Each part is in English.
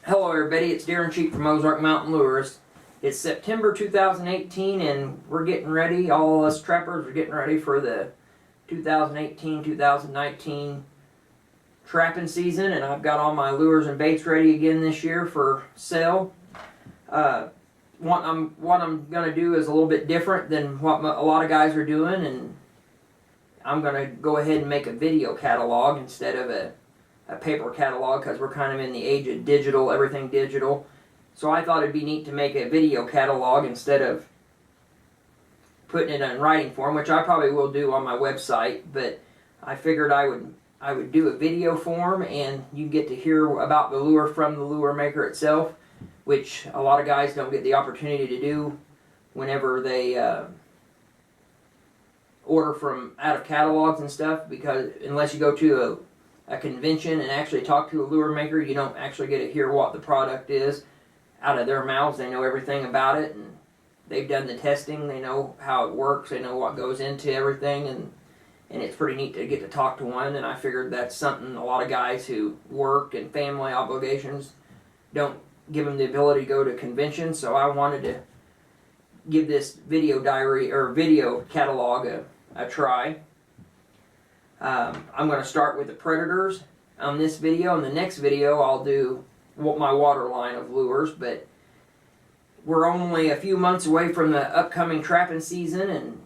Hello everybody, it's Darren Cheek from Ozark Mountain Lures. It's September 2018 and we're getting ready, all us trappers are getting ready for the 2018-2019 trapping season, and I've got all my lures and baits ready again this year for sale. What I'm going to do is a little bit different than what a lot of guys are doing, and I'm going to go ahead and make a video catalog instead of a paper catalog, because we're kind of in the age of digital, everything digital. So I thought it'd be neat to make a video catalog instead of putting it in writing form, which I probably will do on my website, but I figured I would do a video form, and you get to hear about the lure from the lure maker itself, which a lot of guys don't get the opportunity to do whenever they order from out of catalogs and stuff, because unless you go to a convention and actually talk to a lure maker, you don't actually get to hear what the product is out of their mouths. They know everything about it, and they've done the testing, they know how it works, they know what goes into everything, and it's pretty neat to get to talk to one. And I figured that's something a lot of guys who work and family obligations don't give them the ability to go to conventions, so I wanted to give this video diary or video catalog a try. I'm going to start with the predators on this video. In the next video I'll do my water line of lures, but we're only a few months away from the upcoming trapping season, and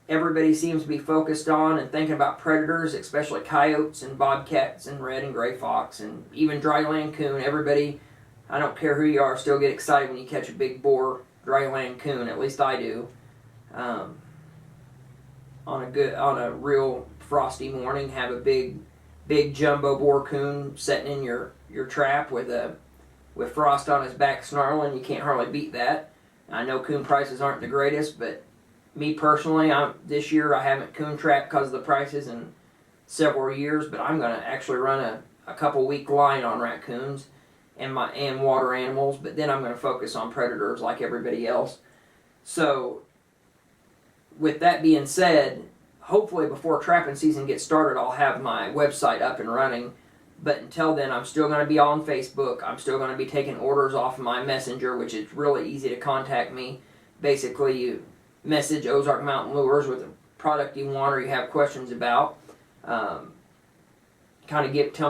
everybody seems to be focused on and thinking about predators, especially coyotes and bobcats and red and gray fox and even dryland coon. Everybody, I don't care who you are, still get excited when you catch a big boar dryland coon. At least I do. On a real frosty morning, have a big jumbo boar coon sitting in your trap with frost on his back snarling. You can't hardly beat that. I know coon prices aren't the greatest, but me personally, this year I haven't coon trapped because of the prices in several years, but I'm going to actually run a couple week line on raccoons and water animals, but then I'm going to focus on predators like everybody else. So with that being said, hopefully before trapping season gets started I'll have my website up and running, but until then I'm still going to be on Facebook. I'm still going to be taking orders off of my messenger, which is really easy to contact me. Basically, you message Ozark Mountain Lures with a product you want or you have questions about. Tell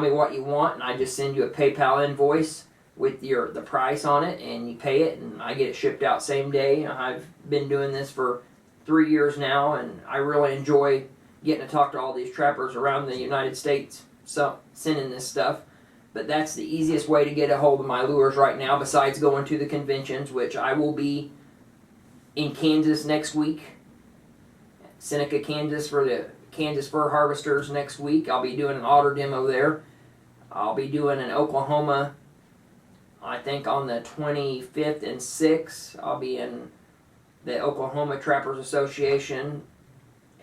me what you want, and I just send you a PayPal invoice with the price on it, and you pay it, and I get it shipped out same day. I've been doing this for 3 years now, and I really enjoy getting to talk to all these trappers around the United States, so sending this stuff. But that's the easiest way to get a hold of my lures right now, besides going to the conventions, which I will be in Kansas next week, Seneca, Kansas, for the Kansas Fur Harvesters next week. I'll be doing an otter demo there. I'll be doing an Oklahoma, I think on the 25th and 6th. I'll be in the Oklahoma Trappers Association.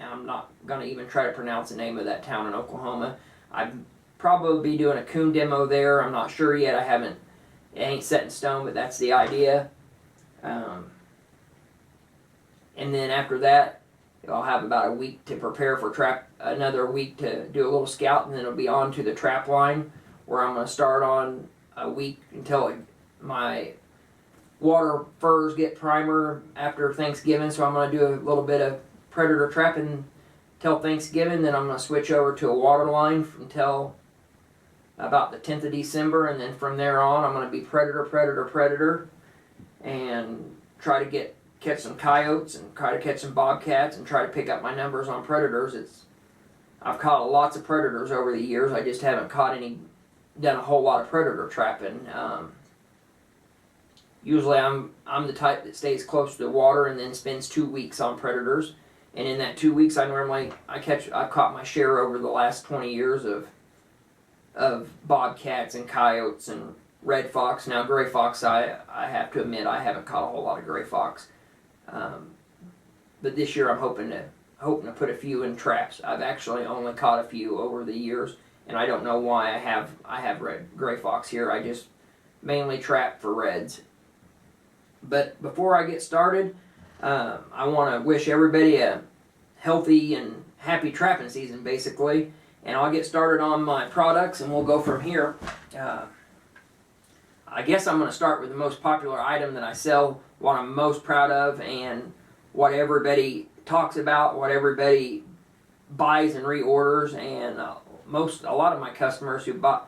I'm not going to even try to pronounce the name of that town in Oklahoma. I'd probably be doing a coon demo there. I'm not sure yet. It ain't set in stone, but that's the idea. And then after that, I'll have about a week to prepare for another week to do a little scout, and then it'll be on to the trap line, where I'm going to start on a week until my water furs get primer after Thanksgiving. So I'm going to do a little bit of predator trapping till Thanksgiving, then I'm going to switch over to a water line until about the 10th of December, and then from there on I'm going to be predator, and try to catch some coyotes and try to catch some bobcats and try to pick up my numbers on predators. I've caught lots of predators over the years. I just haven't done a whole lot of predator trapping. Usually I'm the type that stays close to the water and then spends 2 weeks on predators. And in that 2 weeks I've caught my share over the last 20 years of bobcats and coyotes and red fox. Now gray fox, I have to admit I haven't caught a whole lot of gray fox. But this year I'm hoping to put a few in traps. I've actually only caught a few over the years, and I don't know why I have gray fox here. I just mainly trap for reds. But before I get started, I want to wish everybody a healthy and happy trapping season, basically. And I'll get started on my products, and we'll go from here. I guess I'm going to start with the most popular item that I sell, what I'm most proud of, and what everybody talks about, what everybody buys and reorders, and a lot of my customers who's bought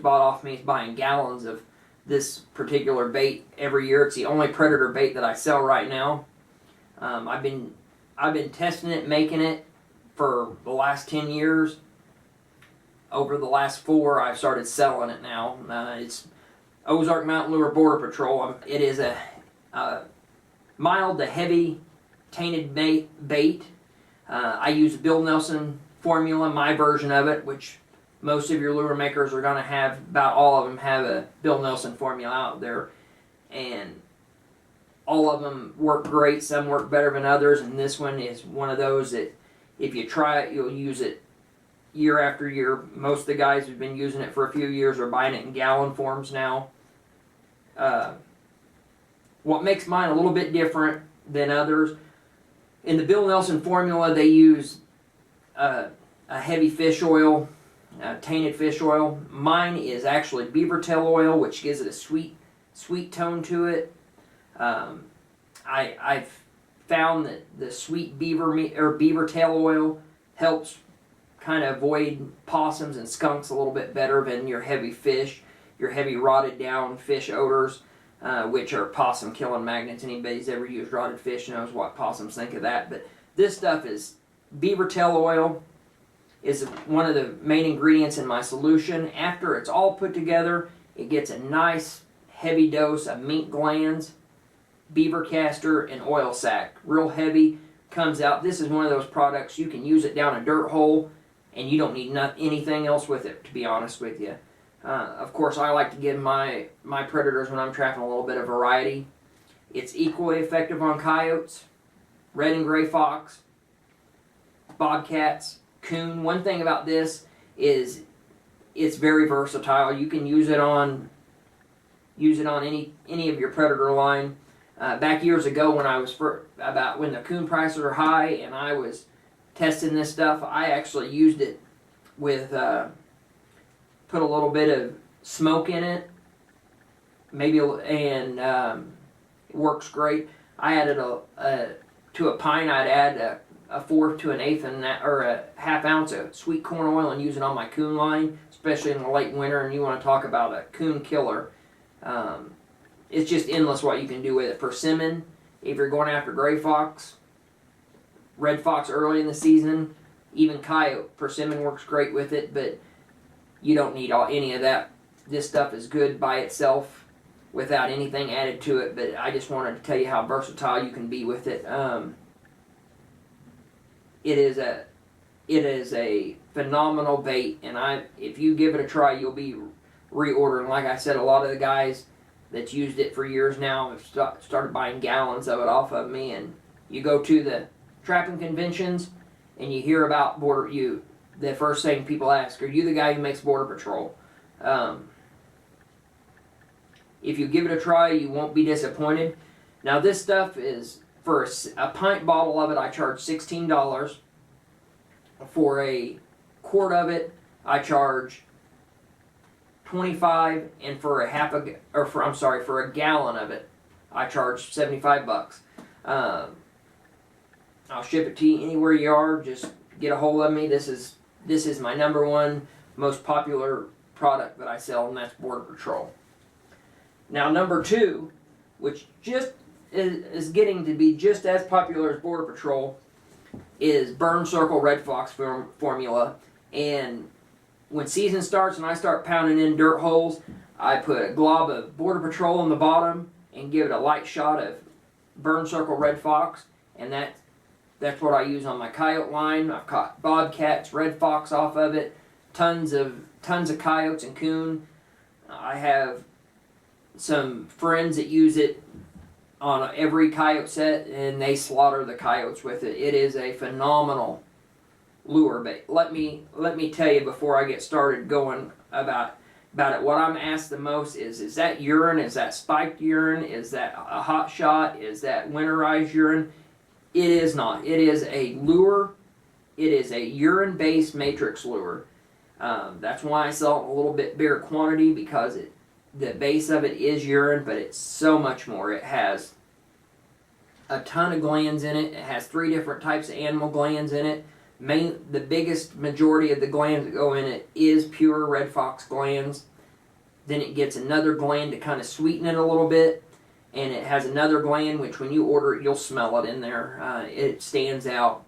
off me is buying gallons of this particular bait every year. It's the only predator bait that I sell right now. I've been testing it, making it for the last 10 years. Over the last 4, I've started selling it now. It's Ozark Mountain Lure Border Patrol. It is a mild to heavy tainted bait. I use Bill Nelson formula, my version of it, which most of your lure makers are going to have. About all of them have a Bill Nelson formula out there, and all of them work great. Some work better than others, and this one is one of those that if you try it, you'll use it year after year. Most of the guys who've been using it for a few years are buying it in gallon forms now. What makes mine a little bit different than others, in the Bill Nelson formula they use a heavy fish oil, tainted fish oil. Mine is actually beaver tail oil, which gives it a sweet tone to it. I've found that the sweet beaver tail oil helps kind of avoid possums and skunks a little bit better than your heavy rotted down fish odors, which are possum killing magnets. Anybody's ever used rotted fish knows what possums think of that. But this stuff is beaver tail oil is one of the main ingredients in my solution. After it's all put together, it gets a nice heavy dose of mink glands, beaver castor, and oil sac. Real heavy, comes out. This is one of those products you can use it down a dirt hole and you don't need anything else with it, to be honest with you. Of course, I like to give my predators, when I'm trapping, a little bit of variety. It's equally effective on coyotes, red and gray fox, bobcats, coon. One thing about this is it's very versatile. You can use it on any of your predator line. Back years ago, when I was when the coon prices were high and I was testing this stuff, I actually used it with put a little bit of smoke in it, and it works great. I added to a pint. I'd add a 1/4 to an 1/8 or a 1/2 ounce of sweet corn oil and use it on my coon line, especially in the late winter. And you want to talk about a coon killer. It's just endless what you can do with it. Persimmon, if you're going after gray fox, red fox early in the season, even coyote, persimmon works great with it, but you don't need any of that. This stuff is good by itself without anything added to it, but I just wanted to tell you how versatile you can be with it. It is a phenomenal bait, and if you give it a try, you'll be reordering. Like I said, a lot of the guys that's used it for years now have started buying gallons of it off of me. And you go to the trapping conventions and you hear about the first thing people ask, are you the guy who makes Border Patrol? If you give it a try, you won't be disappointed. Now this stuff is, for a pint bottle of it, I charge $16. For a quart of it, I charge $25, and for a gallon of it, I charge $75. I'll ship it to you anywhere you are. Just get a hold of me. This is my #1 most popular product that I sell, and that's Border Patrol. Now #2, which just is getting to be just as popular as Border Patrol, is Burn Circle Red Fox formula. And when season starts and I start pounding in dirt holes, I put a glob of Border Patrol on the bottom and give it a light shot of Burn Circle Red Fox, and that's what I use on my coyote line. I've caught bobcats, red fox off of it, tons of coyotes and coon. I have some friends that use it on every coyote set, and they slaughter the coyotes with it. It is a phenomenal lure bait. Let me tell you before I get started going about it. What I'm asked the most is that urine? Is that spiked urine? Is that a hot shot? Is that winterized urine? It is not. It is a lure. It is a urine-based matrix lure. That's why I sell it in a little bit bigger quantity, because the base of it is urine, but it's so much more. It has a ton of glands in it. It has 3 different types of animal glands in it. The biggest majority of the glands that go in it is pure red fox glands. Then it gets another gland to kind of sweeten it a little bit. And it has another gland, which when you order it, you'll smell it in there. It stands out.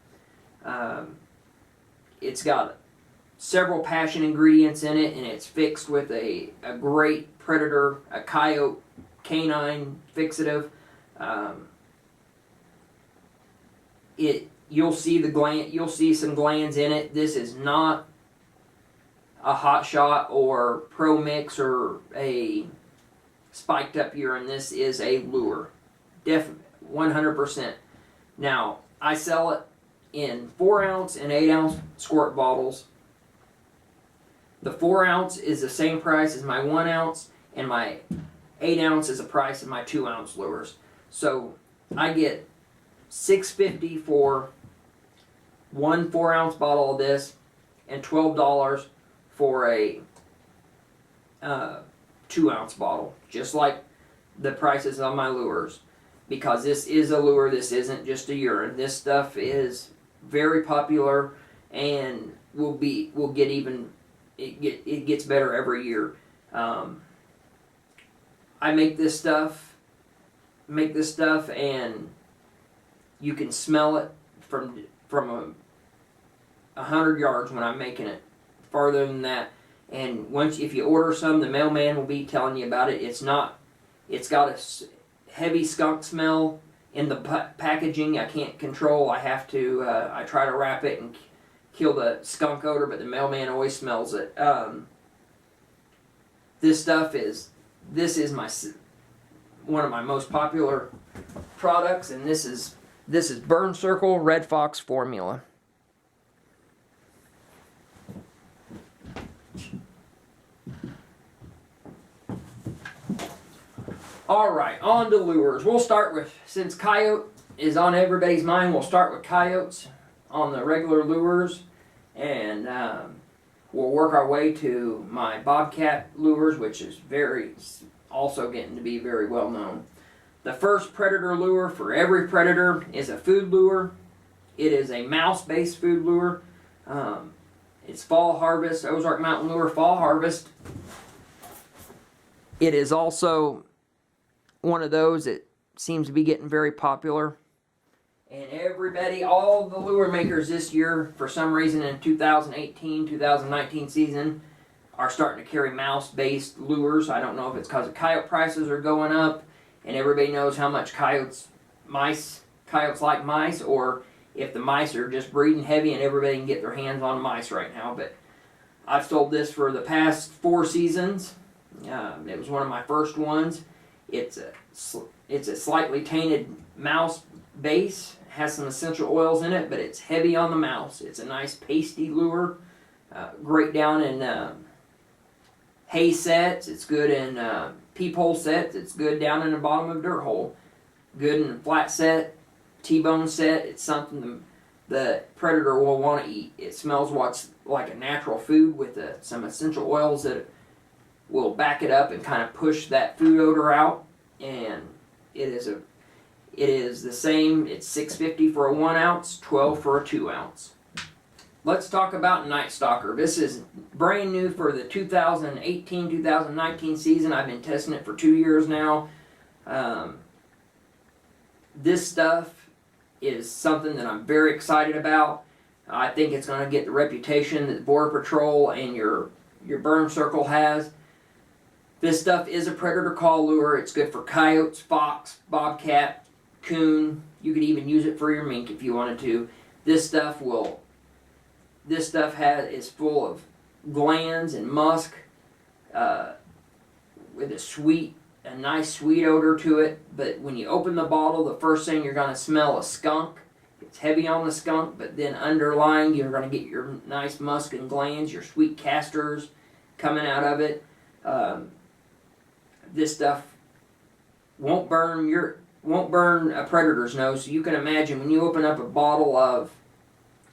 It's got several passion ingredients in it, and it's fixed with a great predator, a coyote canine fixative. You'll see some glands in it. This is not a hot shot or pro mix or a spiked up urine. This is a lure. Definitely 100%. Now, I sell it in 4-ounce and 8-ounce squirt bottles. The 4-ounce is the same price as my 1-ounce, and my 8-ounce is the price of my 2-ounce lures. So I get $6.50 for one 4-ounce bottle of this, and $12 for a 2-ounce bottle, just like the prices on my lures. Because this is a lure, this isn't just a urine. This stuff is very popular and it gets better every year. I make this stuff, and you can smell it from 100 yards when I'm making it. Farther than that, and if you order some, the mailman will be telling you about it. It's got a heavy skunk smell in the packaging. I can't control. I have to. I try to wrap it and kill the skunk odor, but the mailman always smells it. This is one of my most popular products, and this is Burn Circle Red Fox formula. Alright, on to lures. We'll start with, since coyote is on everybody's mind, we'll start with coyotes on the regular lures, and we'll work our way to my bobcat lures, which is also getting to be very well known. The first predator lure for every predator is a food lure. It is a mouse-based food lure. It's fall harvest, Ozark Mountain Lure fall harvest. It is also one of those that seems to be getting very popular. And all the lure makers this year, for some reason in 2018, 2019 season, are starting to carry mouse-based lures. I don't know if it's because coyote prices are going up, and everybody knows how much coyotes like mice, or if the mice are just breeding heavy and everybody can get their hands on mice right now. But I've sold this for the past 4 seasons. It was one of my first ones. It's a slightly tainted mouse base. It has some essential oils in it, but it's heavy on the mouse. It's a nice pasty lure. Great down in hay sets. It's good in peephole sets. It's good down in the bottom of a dirt hole. Good in a flat set, T-bone set. It's something the predator will want to eat. It smells like a natural food with some essential oils that will back it up and kind of push that food odor out. And it is the same. It's $6.50 for a 1-ounce, $12 for a 2-ounce. Let's talk about Night Stalker. This is brand new for the 2018-2019 season. I've been testing it for 2 years now. This stuff is something that I'm very excited about. I think it's going to get the reputation that Border Patrol and your Burn Circle has. This stuff is a predator call lure. It's good for coyotes, fox, bobcat, coon. You could even use it for your mink if you wanted to. This stuff is full of glands and musk, with a nice sweet odor to it. But when you open the bottle, the first thing you're going to smell is skunk. It's heavy on the skunk, but then underlying, you're going to get your nice musk and glands, your sweet casters coming out of it. This stuff won't burn a predator's nose. So you can imagine when you open up a bottle of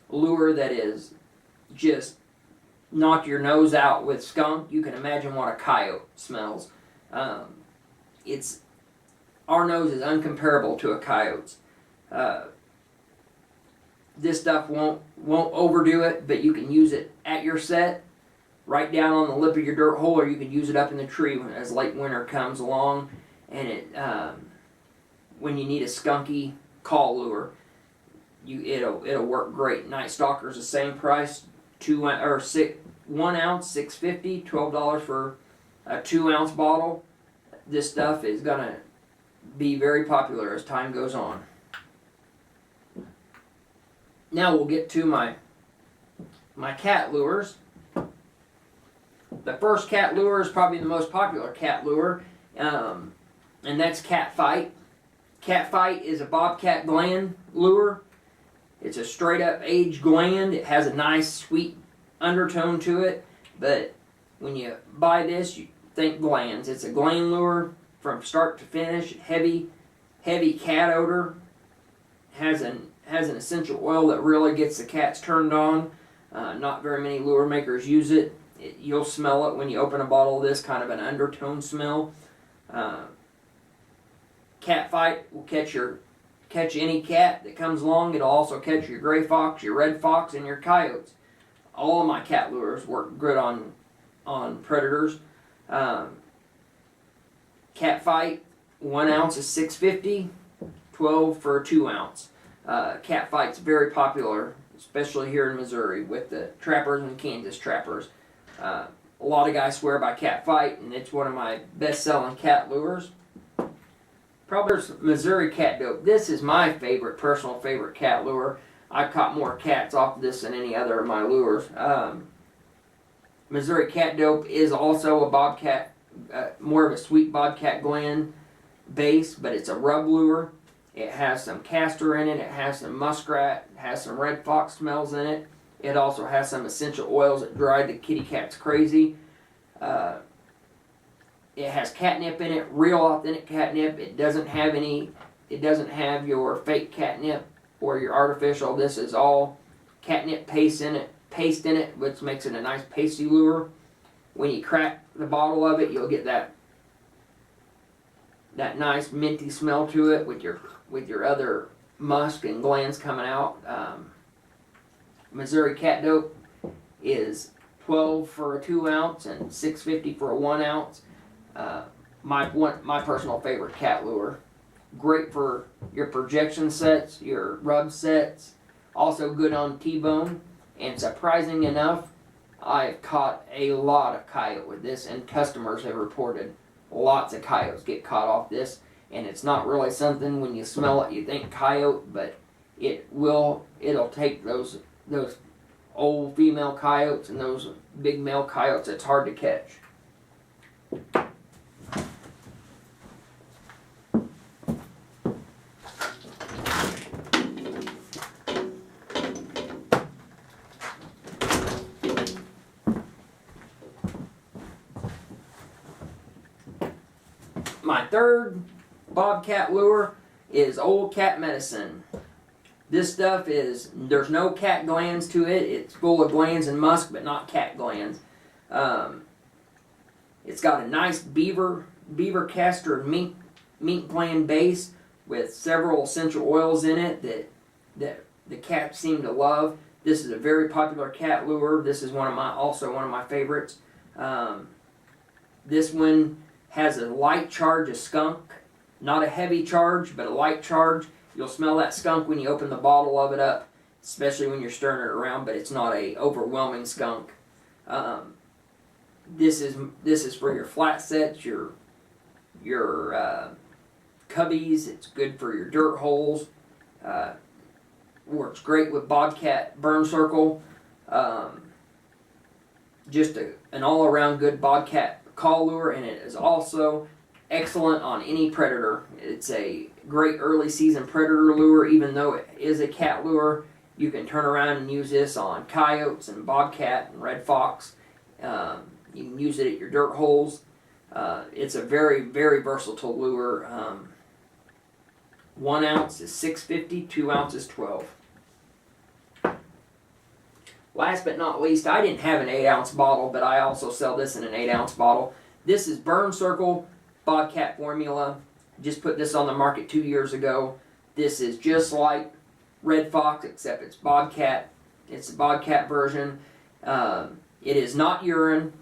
lure that is just knock your nose out with skunk, you can imagine what a coyote smells. It's our nose is uncomparable to a coyote's. This stuff won't overdo it, but you can use it at your set, right down on the lip of your dirt hole, or you can use it up in the tree as late winter comes along, and when you need a skunky call lure, it'll work great. Night Stalker's the same price, 1 ounce, $6.50, $12 for a 2-ounce bottle. This stuff is gonna be very popular as time goes on. Now we'll get to my cat lures. The first cat lure is probably the most popular cat lure, and that's Cat Fight. Cat Fight is a bobcat gland lure. It's a straight up aged gland. It has a nice sweet undertone to it, but when you buy this, you think glands. It's a gland lure from start to finish. Heavy cat odor. Has an essential oil that really gets the cats turned on. Not very many lure makers use it. You'll smell it when you open a bottle of this, kind of an undertone smell. Cat Fight will catch any cat that comes along. It'll also catch your gray fox, your red fox, and your coyotes. All of my cat lures work good on predators. Cat Fight, 1 ounce is $6.50, $12 for a 2 ounce. Cat Fight's very popular, especially here in Missouri with the trappers and Kansas trappers. A lot of guys swear by Cat Fight, and it's one of my best-selling cat lures. Probably there's Missouri Cat Dope. This is my personal favorite cat lure. I've caught more cats off of this than any other of my lures. Missouri Cat Dope is also a bobcat, more of a sweet bobcat gland base, but it's a rub lure. It has some castor in it. It has some muskrat. It has some red fox smells in it. It also has some essential oils that drive the kitty cats crazy. It has catnip in it, real authentic catnip. It doesn't have your fake catnip or your artificial. This is all catnip paste in it, which makes it a nice pasty lure. When you crack the bottle of it, you'll get that nice minty smell to it with your other musk and glands coming out. Missouri Cat Dope is $12 for a 2 ounce and $6.50 for a 1 ounce. My personal favorite cat lure. Great for your projection sets, your rub sets. Also good on T-bone. And surprising enough, I've caught a lot of coyote with this, and customers have reported lots of coyotes get caught off this. And it's not really something when you smell it you think coyote, but it'll take those old female coyotes and those big male coyotes. It's hard to catch. My third bobcat lure is Old Cat Medicine. This stuff there's no cat glands to it. It's full of glands and musk, but not cat glands. It's got a nice beaver castor and mink gland base with several essential oils in it that the cats seem to love. This is a very popular cat lure. This is also one of my favorites. This one has a light charge of skunk, not a heavy charge, but a light charge. You'll smell that skunk when you open the bottle of it up, especially when you're stirring it around, but it's not a overwhelming skunk. This is for your flat sets, your cubbies. It's good for your dirt holes. Works great with bobcat burn circle. Just an all-around good bobcat call lure, and it is also excellent on any predator. It's a great early season predator lure. Even though it is a cat lure, you can turn around and use this on coyotes and bobcat and red fox. You can use it at your dirt holes. It's a very, very versatile lure. 1 ounce is $6.50, 2 ounces $12. Last but not least, I didn't have an 8 ounce bottle, but I also sell this in an 8 ounce bottle. This is Burn Circle Bobcat formula. Just put this on the market 2 years ago. This is just like Red Fox, except it's Bobcat. It's the Bobcat version. It is not urine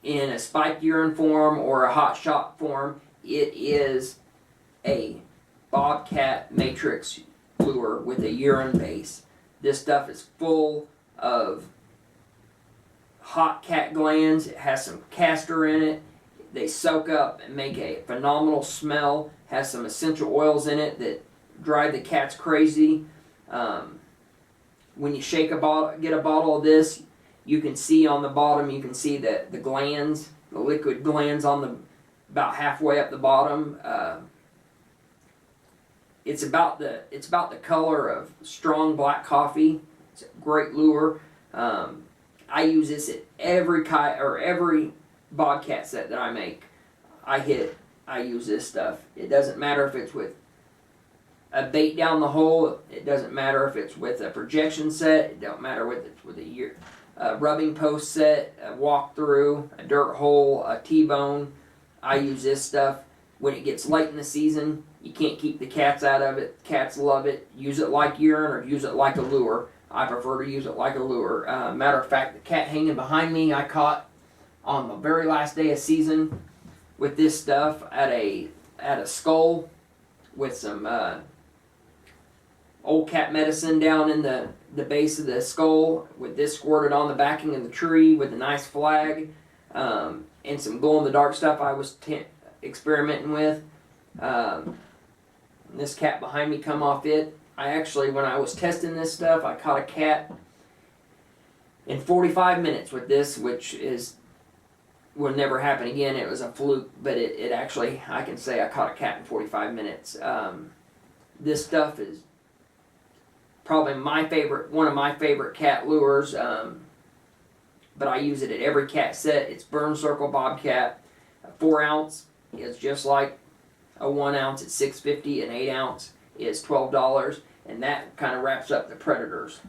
in a spiked urine form or a hot shot form. It is a Bobcat matrix lure with a urine base. This stuff is full of hot cat glands. It has some castor in it. They soak up and make a phenomenal smell. Has some essential oils in it that drive the cats crazy. When you shake a bottle, get a bottle of this, you can see on the bottom, you can see that the glands, the liquid glands on the about halfway up the bottom. It's about the color of strong black coffee. It's a great lure. I use this at every Bobcat set that I make. I use this stuff. It doesn't matter if it's with a bait down the hole. It doesn't matter if it's with a projection set. It don't matter if it's with a rubbing post set, a walk-through, a dirt hole, a T-bone. I use this stuff. When it gets late in the season, you can't keep the cats out of it. Cats love it. Use it like urine or use it like a lure. I prefer to use it like a lure. Matter of fact, the cat hanging behind me I caught on the very last day of season with this stuff at a skull with some old cat medicine down in the base of the skull, with this squirted on the backing of the tree with a nice flag, and some glow-in-the-dark stuff I was experimenting with. This cat behind me come off it. I actually, when I was testing this stuff, I caught a cat in 45 minutes with this, which will never happen again. It was a fluke, but it actually, I can say I caught a cat in 45 minutes. This stuff is probably one of my favorite cat lures, but I use it at every cat set. It's Burn Circle Bobcat. A 4 ounce is just like a 1 ounce at $6.50. An 8 ounce is $12, and that kind of wraps up the Predators.